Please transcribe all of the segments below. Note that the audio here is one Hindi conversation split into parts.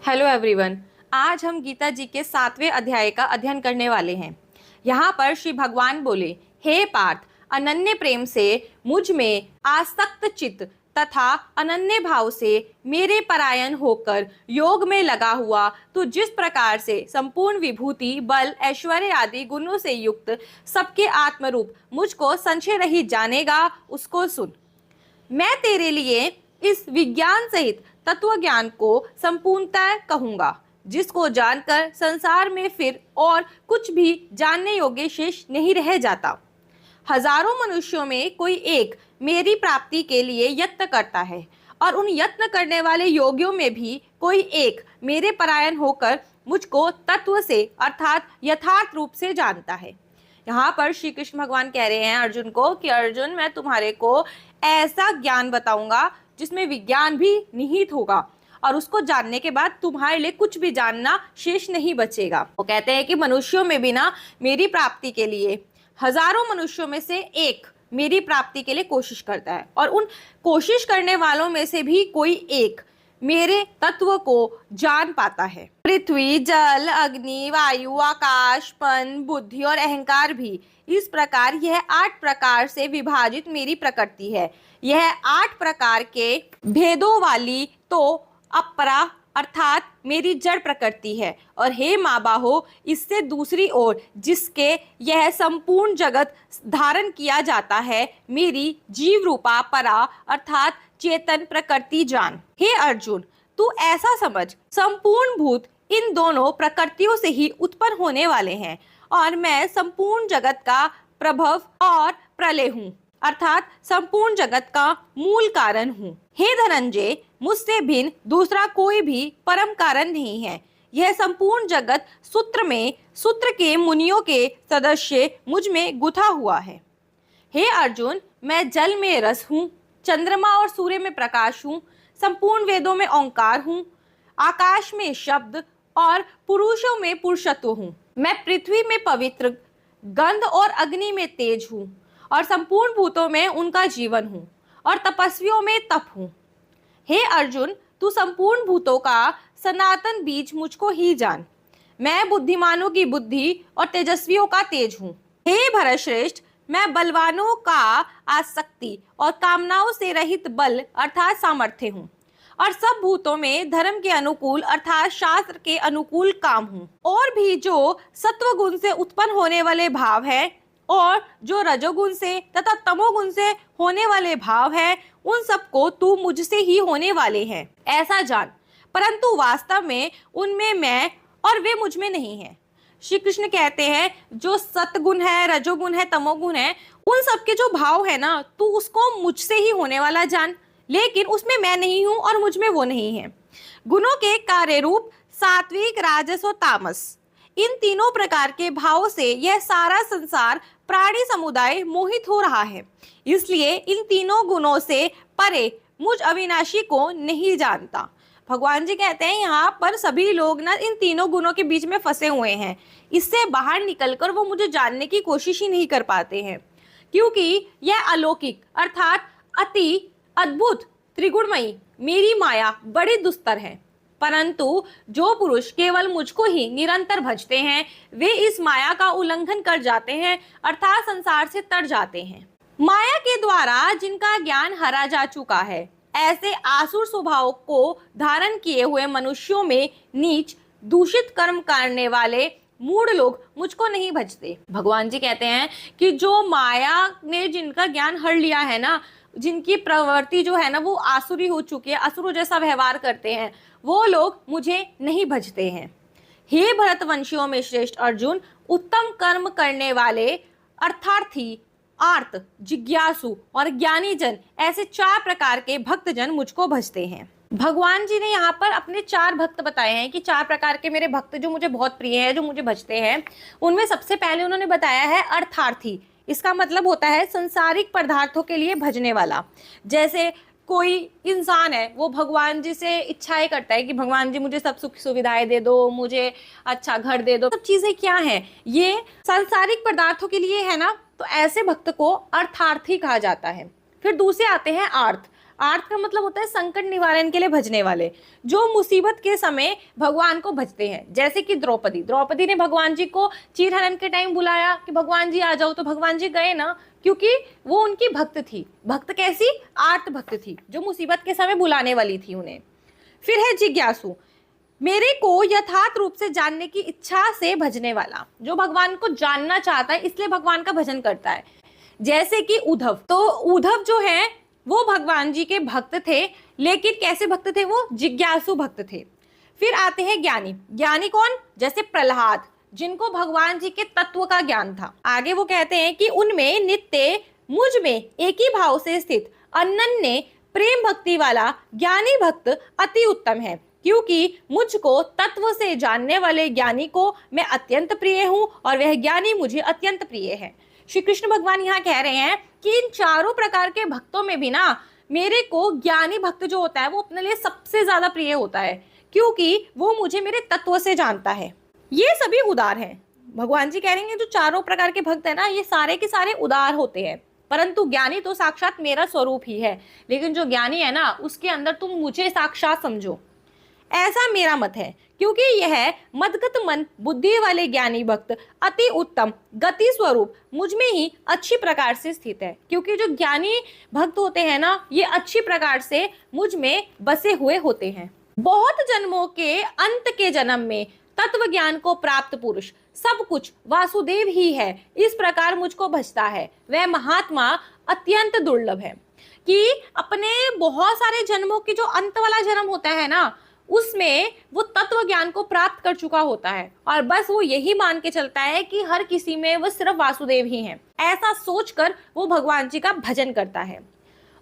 Hello everyone. आज हम गीता जी के 7वें अध्याय का अध्ययन करने वाले हैं। यहाँ पर श्री भगवान बोले, हे पार्थ, अनन्य प्रेम से मुझ में आसक्त चित्त तथा अनन्य भाव से मेरे परायण होकर योग में लगा हुआ तो जिस प्रकार से संपूर्ण विभूति, बल, ऐश्वर्य आदि गुणों से युक्त सबके आत्मरूप मुझको संशय रहित जानेगा, उसको सुन। मैं तेरे लिए इस विज्ञान सहित तत्व ज्ञान को संपूर्णतः कहूंगा, जिसको जानकर संसार में फिर और कुछ भी जानने योग्य शेष नहीं रह जाता। हजारों मनुष्यों में कोई एक मेरी प्राप्ति के लिए यत्न करता है और उन यत्न करने वाले योगियों में भी कोई एक मेरे परायण होकर मुझको तत्व से अर्थात यथार्थ रूप से जानता है। यहाँ पर श्री कृष्ण भगवान कह रहे हैं अर्जुन को कि अर्जुन, मैं तुम्हारे को ऐसा ज्ञान बताऊंगा जिसमें विज्ञान भी निहित होगा और उसको जानने के बाद तुम्हारे लिए कुछ भी जानना शेष नहीं बचेगा। वो कहते हैं कि मनुष्यों में भी ना मेरी प्राप्ति के लिए हजारों मनुष्यों में से एक मेरी प्राप्ति के लिए कोशिश करता है और उन कोशिश करने वालों में से भी कोई एक मेरे तत्व को जान पाता है। पृथ्वी, जल, अग्नि, वायु, आकाश, मन, बुद्धि और अहंकार भी इस प्रकार यह 8 प्रकार से विभाजित मेरी प्रकृति है। यह 8 प्रकार के भेदों वाली तो अपरा अर्थात मेरी जड़ प्रकृति है। और हे माँ बाहो, इससे दूसरी ओर जिसके यह संपूर्ण जगत धारण किया जाता है, मेरी जीव रूपा परा अर्थात चेतन प्रकृति जान। हे अर्जुन, तू ऐसा समझ, संपूर्ण भूत इन दोनों प्रकृतियों से ही उत्पन्न होने वाले हैं और मैं संपूर्ण जगत का प्रभव और प्रलय हूँ अर्थात संपूर्ण जगत का मूल कारण हूँ। हे धनंजय, मुझसे भिन्न दूसरा कोई भी परम कारण नहीं है। यह संपूर्ण जगत सूत्र के मुनियों के सदस्य मुझ में गुथा हुआ है। हे अर्जुन, मैं जल में रस हूँ, चंद्रमा और सूर्य में प्रकाश हूँ, संपूर्ण वेदों में ओंकार हूँ, आकाश में शब्द और पुरुषों में पुरुषत्व हूँ। मैं पृथ्वी में पवित्र, गंध और अग्नि में तेज हूँ और संपूर्ण भूतों में उनका जीवन हूँ और तपस्वियों में तप हूँ। हे अर्जुन, तू संपूर्ण भूतों का सनातन बीज मुझको ही जान। मैं बुद्धिमानों की बुद्धि और तेजस्वियों का तेज हूँ। हे भरतश्रेष्ठ, मैं बलवानों का आसक्ति और कामनाओं से रहित बल अर्थात सामर्थ्य हूँ और सब भूतों में धर्म के अनुकूल अर्थात शास्त्र के अनुकूल काम हूँ। और भी जो सत्व गुण से उत्पन्न होने वाले भाव है और जो रजोगुण से तथा तमोगुण से होने वाले भाव है, उन सबको तू मुझसे ही होने वाले हैं, ऐसा जान। परंतु वास्तव में उनमें मैं और वे मुझ में नहीं है। श्री कृष्ण कहते हैं जो सतगुण है, रजोगुण है, तमोगुण है, उन सबके जो भाव है ना, तू उसको मुझसे ही होने वाला जान, लेकिन उसमें मैं नहीं हूं और मुझ में वो नहीं है। गुणों के कार्य रूप सात्विक, राजस और तामस, इन तीनों प्रकार के भावों से यह सारा संसार प्राणी समुदाय मोहित हो रहा है। इसलिए इन तीनों गुणों से परे मुझ अविनाशी को नहीं जानता। भगवान जी कहते हैं यहाँ पर सभी लोग ना इन तीनों गुणों के बीच में फंसे हुए हैं। इससे बाहर निकलकर वो मुझे जानने की कोशिश ही नहीं कर पाते हैं, क्योंकि यह अलौकिक अर्थात अति अद्भुत त्रिगुणमयी मेरी माया बड़ी दुस्तर है। परंतु जो पुरुष केवल मुझको ही निरंतर भजते हैं, वे इस माया का उल्लंघन कर जाते हैं अर्थात संसार से तर जाते हैं। माया के द्वारा जिनका ज्ञान हरा जा चुका है, ऐसे आसुर स्वभाव को धारण किए हुए मनुष्यों में नीच दूषित कर्म करने वाले मूढ़ लोग मुझको नहीं भजते। भगवान जी कहते हैं कि जो माया ने जिनका ज्ञान हर लिया है ना, जिनकी प्रवृत्ति जो है ना वो आसुरी हो चुकी है, असुरों जैसा व्यवहार करते हैं, वो लोग मुझे नहीं भजते हैं। हे भरतवंशियों में श्रेष्ठ अर्जुन, उत्तम कर्म करने वाले अर्थार्थी, आर्त, जिज्ञासु और ज्ञानी जन, ऐसे 4 प्रकार के भक्त जन मुझको भजते हैं। भगवान जी ने यहाँ पर अपने 4 भक्त बताए हैं कि 4 प्रकार के मेरे भक्त जो मुझे बहुत प्रिय हैं, जो मुझे भजते हैं। उनमें सबसे पहले उन्होंने बताया है अर्थार्थी। इसका मतलब होता है संसारिक पदार्थों के लिए भजने वाला। जैसे कोई इंसान है, वो भगवान जी से इच्छाएं करता है कि भगवान जी मुझे सब सुख सुविधाएं दे दो, मुझे अच्छा घर दे दो। सब चीजें क्या हैं? ये सांसारिक पदार्थों के लिए है ना। तो ऐसे भक्त को अर्थार्थी कहा जाता है। फिर दूसरे आते हैं आर्थ। आर्त का मतलब होता है संकट निवारण के लिए भजने वाले, जो मुसीबत के समय भगवान को भजते हैं। जैसे कि द्रौपदी ने भगवान जी को चीरहरण के टाइम बुलाया कि भगवान जी आ जाओ, तो भगवान जी गए ना, क्योंकि वो उनकी भक्त थी। भक्त कैसी? आर्त भक्त थी, जो मुसीबत के समय बुलाने वाली थी उन्हें। फिर है जिज्ञासु, मेरे को यथार्थ रूप से जानने की इच्छा से भजने वाला, जो भगवान को जानना चाहता है इसलिए भगवान का भजन करता है। जैसे कि उद्धव, तो उद्धव जो है वो भगवान जी के भक्त थे, लेकिन कैसे भक्त थे? वो जिज्ञासु भक्त थे। फिर आते हैं ज्ञानी। ज्ञानी कौन? जैसे प्रहलाद, जिनको भगवान जी के तत्व का ज्ञान था। आगे वो कहते हैं कि उनमें नित्य मुझ में एक ही भाव से स्थित अनन्य प्रेम भक्ति वाला ज्ञानी भक्त अति उत्तम है, क्योंकि मुझको तत्व से जानने वाले ज्ञानी को मैं अत्यंत प्रिय हूं और वह ज्ञानी मुझे अत्यंत प्रिय है। श्री कृष्ण भगवान यहाँ कह रहे हैं कि इन चारों प्रकार के भक्तों में भी ना मेरे को ज्ञानी भक्त जो होता है वो अपने लिए सबसे ज्यादा प्रिय होता है, क्योंकि वो मुझे मेरे तत्व से जानता है। ये सभी उदार हैं। भगवान जी कह रहे हैं जो चारों प्रकार के भक्त है ना, ये सारे के सारे उदार होते हैं, परंतु ज्ञानी तो साक्षात मेरा स्वरूप ही है। लेकिन जो ज्ञानी है ना, उसके अंदर तुम मुझे साक्षात समझो, ऐसा मेरा मत है। क्योंकि यह मदगत मन बुद्धि वाले ज्ञानी भक्त अति उत्तम गति स्वरूप मुझ में ही अच्छी प्रकार से स्थित है। क्योंकि जो ज्ञानी भक्त होते हैं ना, ये अच्छी प्रकार से मुझ में बसे हुए होते हैं। बहुत जन्मों के अंत के जन्म में तत्व ज्ञान को प्राप्त पुरुष सब कुछ वासुदेव ही है, इस प्रकार मुझको भजता है, वह महात्मा अत्यंत दुर्लभ है। कि अपने बहुत सारे जन्मों की जो अंत वाला जन्म होता है ना, उसमें वो तत्व ज्ञान को प्राप्त कर चुका होता है और बस वो यही मान के चलता है कि हर किसी में वो सिर्फ वासुदेव ही हैं। ऐसा सोचकर वो भगवान जी का भजन करता है।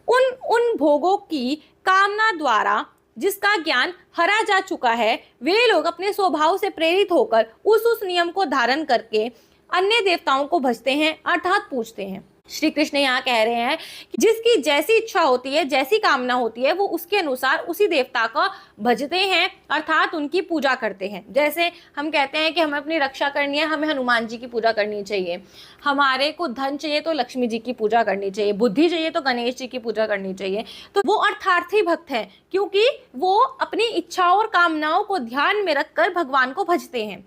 उन भोगों की कामना द्वारा जिसका ज्ञान हरा जा चुका है, वे लोग अपने स्वभाव से प्रेरित होकर उस नियम को धारण करके अन्य देवताओं को भजते हैं, अर्थात पूजते हैं। श्री कृष्ण यहाँ कह रहे हैं कि जिसकी जैसी इच्छा होती है, जैसी कामना होती है, वो उसके अनुसार उसी देवता को भजते हैं, अर्थात उनकी पूजा करते हैं। जैसे हम कहते हैं कि हमें अपनी रक्षा करनी है, हमें हनुमान जी की पूजा करनी चाहिए, हमारे को धन चाहिए तो लक्ष्मी जी की पूजा करनी चाहिए, बुद्धि चाहिए तो गणेश जी की पूजा करनी चाहिए। तो वो अर्थार्थी भक्त हैं, क्योंकि वो अपनी इच्छाओं और कामनाओं को ध्यान में रखकर भगवान को भजते हैं।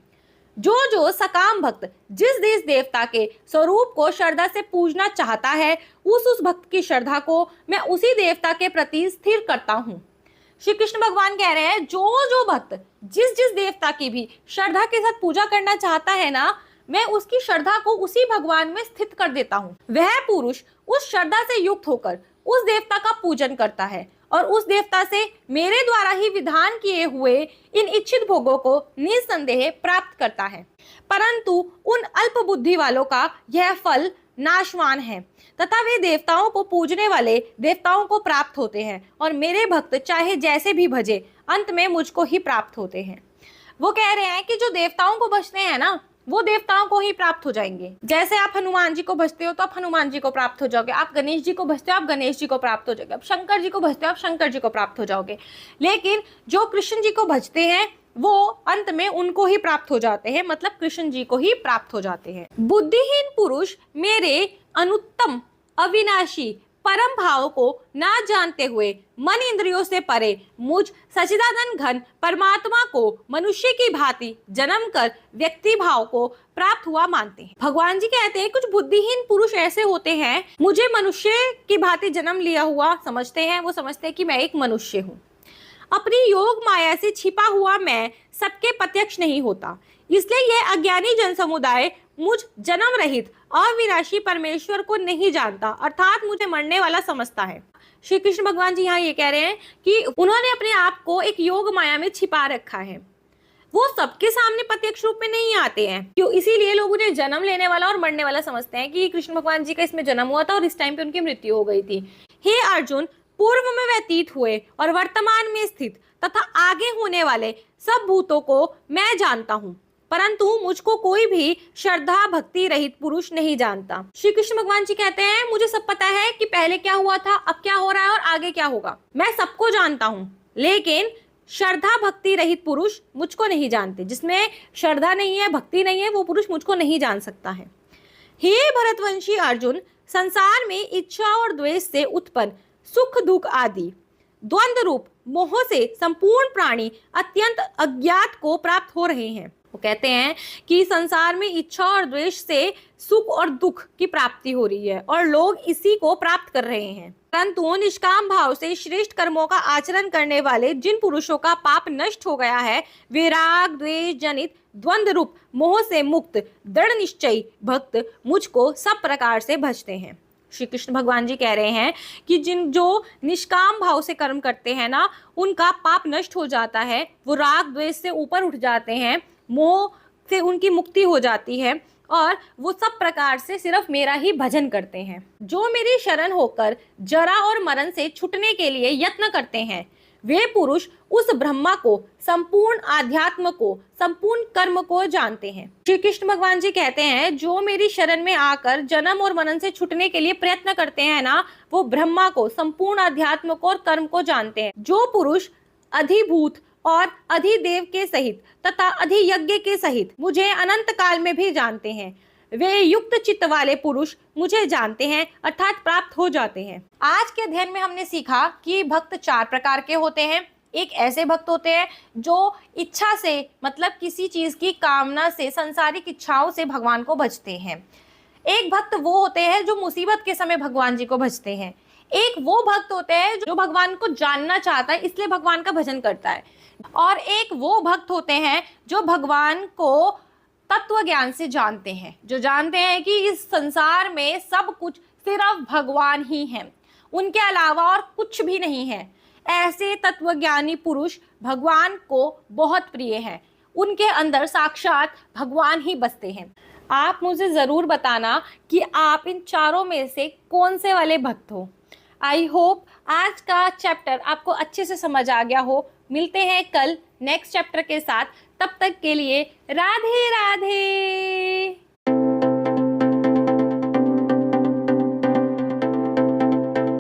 जो सकाम भक्त जिस देश देवता के स्वरूप को श्रद्धा से पूजना चाहता है, उस भक्त की श्रद्धा को मैं उसी देवता के प्रति स्थिर करता हूँ। श्री कृष्ण भगवान कह रहे हैं जो भक्त जिस देवता की भी श्रद्धा के साथ पूजा करना चाहता है ना, मैं उसकी श्रद्धा को उसी भगवान में स्थित कर देता हूँ। वह पुरुष उस श्रद्धा से युक्त होकर उस देवता का पूजन करता है और उस देवता से मेरे द्वारा ही विधान किए हुए इन इच्छित भोगों को निसंदेह प्राप्त करता है। परंतु उन अल्प बुद्धि वालों का यह फल नाशवान है तथा वे देवताओं को पूजने वाले देवताओं को प्राप्त होते हैं और मेरे भक्त चाहे जैसे भी भजे अंत में मुझको ही प्राप्त होते हैं। वो कह रहे हैं कि जो देवताओं को भजते हैं ना, वो देवताओं को ही प्राप्त हो जाएंगे। जैसे आप हनुमान जी को भजते हो तो आप हनुमान जी को प्राप्त हो जाओगे, आप गणेश जी को भजते हो आप गणेश जी को प्राप्त हो जाओगे, आप शंकर जी को भजते हो आप शंकर जी को प्राप्त हो जाओगे। लेकिन जो कृष्ण जी को भजते हैं वो अंत में उनको ही प्राप्त हो जाते हैं, मतलब कृष्ण जी को ही प्राप्त हो जाते हैं। बुद्धिहीन पुरुष मेरे अनुत्तम अविनाशी परम भाव को ना जानते हुए मन इंद्रियों से परे मुझ सच्चिदानंद घन परमात्मा को मनुष्य की भांति जन्म कर व्यक्ति भाव को प्राप्त हुआ मानते हैं। भगवान जी कहते हैं कुछ बुद्धिहीन पुरुष ऐसे होते हैं, मुझे मनुष्य की भांति जन्म लिया हुआ समझते हैं। वो समझते हैं कि मैं एक मनुष्य हूँ। अपनी योग माया से छिपा हुआ मैं सबके प्रत्यक्ष नहीं होता, इसलिए यह अज्ञानी जन समुदाय मुझ जन्म रहित अविनाशी परमेश्वर को नहीं जानता, अर्थात मुझे मरने वाला समझता है। श्री कृष्ण भगवान जी यहाँ ये कह रहे हैं कि उन्होंने अपने आप को एक योग माया में छिपा रखा है। वो सबके सामने प्रत्यक्ष रूप में नहीं आते हैं, क्यों? इसीलिए लोग उन्हें जन्म लेने वाला और मरने वाला समझते हैं कि कृष्ण भगवान जी का इसमें जन्म हुआ था और इस टाइम पे उनकी मृत्यु हो गई थी। हे अर्जुन, पूर्व में व्यतीत हुए और वर्तमान में स्थित तथा आगे होने वाले सब भूतों को मैं जानता हूँ, परंतु मुझको कोई भी श्रद्धा भक्ति रहित पुरुष नहीं जानता। श्री कृष्ण भगवान जी कहते हैं मुझे सब पता है कि पहले क्या हुआ था, अब क्या हो रहा है और आगे क्या होगा। मैं सबको जानता हूँ, लेकिन श्रद्धा भक्ति रहित पुरुष मुझको नहीं जानते। जिसमें श्रद्धा नहीं है, भक्ति नहीं है, वो पुरुष मुझको नहीं जान सकता है। हे भरतवंशी अर्जुन, संसार में इच्छा और द्वेष से उत्पन्न सुख दुख आदि द्वंद्व रूप मोह से संपूर्ण प्राणी अत्यंत अज्ञात को प्राप्त हो रहे हैं। वो कहते हैं कि संसार में इच्छा और द्वेष से सुख और दुख की प्राप्ति हो रही है और लोग इसी को प्राप्त कर रहे हैं। परंतु निष्काम भाव से श्रेष्ठ कर्मों का आचरण करने वाले जिन पुरुषों का पाप नष्ट हो गया है, वे राग द्वेष जनित द्वंद्व रूप मोह से मुक्त दृढ़ निश्चयी भक्त मुझको सब प्रकार से भजते हैं। श्री कृष्ण भगवान जी कह रहे हैं कि जो निष्काम भाव से कर्म करते हैं ना, उनका पाप नष्ट हो जाता है, वो राग द्वेष से ऊपर उठ जाते हैं, मोह से उनकी मुक्ति हो जाती है और वो सब प्रकार से सिर्फ मेरा ही भजन करते हैं। जो मेरी शरण होकर जरा और मरण से छूटने के लिए यत्न करते हैं, वे पुरुष उस ब्रह्मा को, संपूर्ण आध्यात्म को, संपूर्ण कर्म को जानते हैं। श्री कृष्ण भगवान जी कहते हैं, जो मेरी शरण में आकर जन्म और मरण से छूटने के लिए प्रयत्न करते हैं ना, वो ब्रह्मा को, संपूर्ण आध्यात्म को और कर्म को जानते हैं। जो पुरुष अधिभूत और अधिदेव के सहित तथा अधियज्ञ के सहित मुझे अनंत काल में भी जानते हैं, वे युक्त चित्त वाले पुरुष मुझे जानते हैं अर्थात प्राप्त हो जाते हैं। आज के अध्ययन में हमने सीखा कि भक्त 4 प्रकार के होते हैं। एक ऐसे भक्त होते हैं जो इच्छा से, मतलब किसी चीज की कामना से, सांसारिक इच्छाओं से भगवान को भजते हैं। एक भक्त वो होते हैं जो मुसीबत के समय भगवान जी को भजते हैं। एक वो भक्त होते हैं जो भगवान को जानना चाहता है, इसलिए भगवान का भजन करता है। और एक वो भक्त होते हैं जो भगवान को तत्व ज्ञान से जानते हैं, जो जानते हैं कि इस संसार में सब कुछ सिर्फ भगवान ही है, उनके अलावा और कुछ भी नहीं है। ऐसे तत्वज्ञानी पुरुष भगवान को बहुत प्रिय हैं, उनके अंदर साक्षात भगवान ही बसते हैं। आप मुझे ज़रूर बताना कि आप इन चारों में से कौन से वाले भक्त हो। आई होप आज का चैप्टर आपको अच्छे से समझ आ गया हो। मिलते हैं कल नेक्स्ट चैप्टर के साथ, तब तक के लिए राधे राधे।